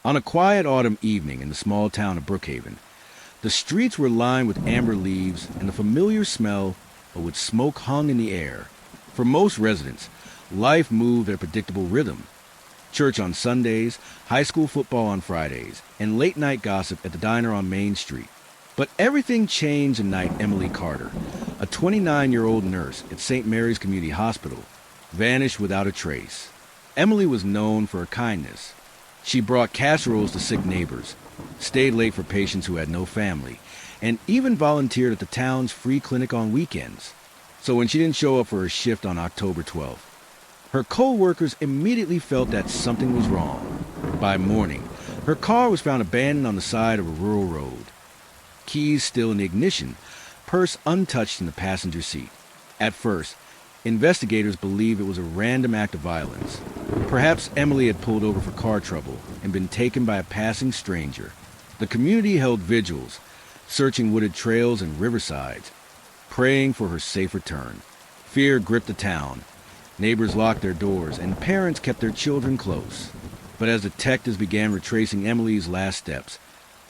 On a quiet autumn evening in the small town of Brookhaven, the streets were lined with amber leaves and the familiar smell of what smoke hung in the air. For most residents, life moved at a predictable rhythm. Church on Sundays, high school football on Fridays, and late-night gossip at the diner on Main Street. But everything changed the night Emily Carter, a 29-year-old nurse at St. Mary's Community Hospital, vanished without a trace. Emily was known for her kindness. She brought casseroles to sick neighbors, stayed late for patients who had no family, and even volunteered at the town's free clinic on weekends. So when she didn't show up for her shift on October 12th, her co-workers immediately felt that something was wrong. By morning, her car was found abandoned on the side of a rural road. Keys still in the ignition, purse untouched in the passenger seat. At first, investigators believed it was a random act of violence. Perhaps Emily had pulled over for car trouble and been taken by a passing stranger. The community held vigils, searching wooded trails and riversides, praying for her safe return. Fear gripped the town. Neighbors locked their doors, and parents kept their children close. But as detectives began retracing Emily's last steps,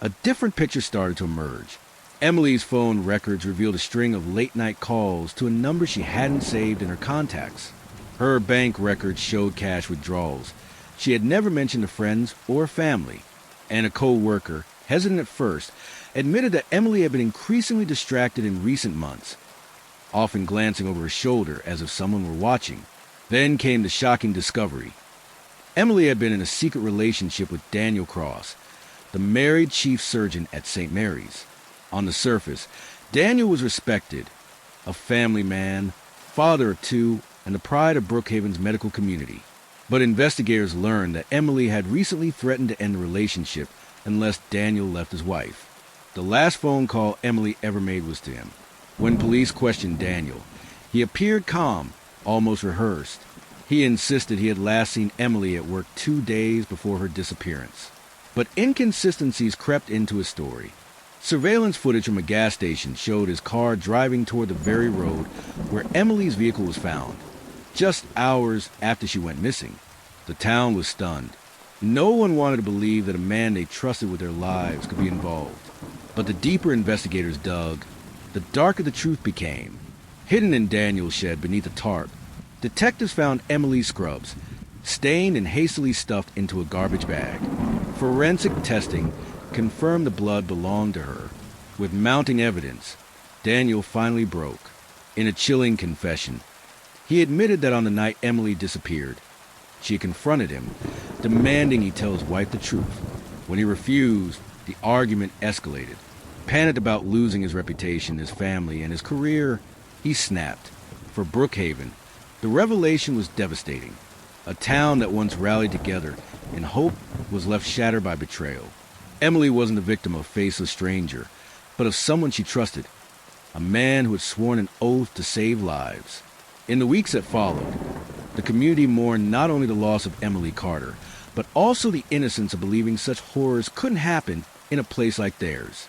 a different picture started to emerge. Emily's phone records revealed a string of late-night calls to a number she hadn't saved in her contacts. Her bank records showed cash withdrawals she had never mentioned to friends or family. And a co-worker, hesitant at first, admitted that Emily had been increasingly distracted in recent months, often glancing over her shoulder as if someone were watching. Then came the shocking discovery. Emily had been in a secret relationship with Daniel Cross, the married chief surgeon at St. Mary's. On the surface, Daniel was respected, a family man, father of two, and the pride of Brookhaven's medical community. But investigators learned that Emily had recently threatened to end the relationship unless Daniel left his wife. The last phone call Emily ever made was to him. When police questioned Daniel, he appeared calm, almost rehearsed. He insisted he had last seen Emily at work 2 days before her disappearance. But inconsistencies crept into his story. Surveillance footage from a gas station showed his car driving toward the very road where Emily's vehicle was found, just hours after she went missing. The town was stunned. No one wanted to believe that a man they trusted with their lives could be involved. But the deeper investigators dug, the darker the truth became. Hidden in Daniel's shed beneath a tarp, detectives found Emily's scrubs, stained and hastily stuffed into a garbage bag. Forensic testing confirmed the blood belonged to her. With mounting evidence, Daniel finally broke. In a chilling confession, he admitted that on the night Emily disappeared, she had confronted him, demanding he tell his wife the truth. When he refused, the argument escalated. Panicked about losing his reputation, his family, and his career, he snapped. For Brookhaven, the revelation was devastating. A town that once rallied together in hope was left shattered by betrayal. Emily wasn't the victim of a faceless stranger, but of someone she trusted, a man who had sworn an oath to save lives. In the weeks that followed, the community mourned not only the loss of Emily Carter, but also the innocence of believing such horrors couldn't happen in a place like theirs.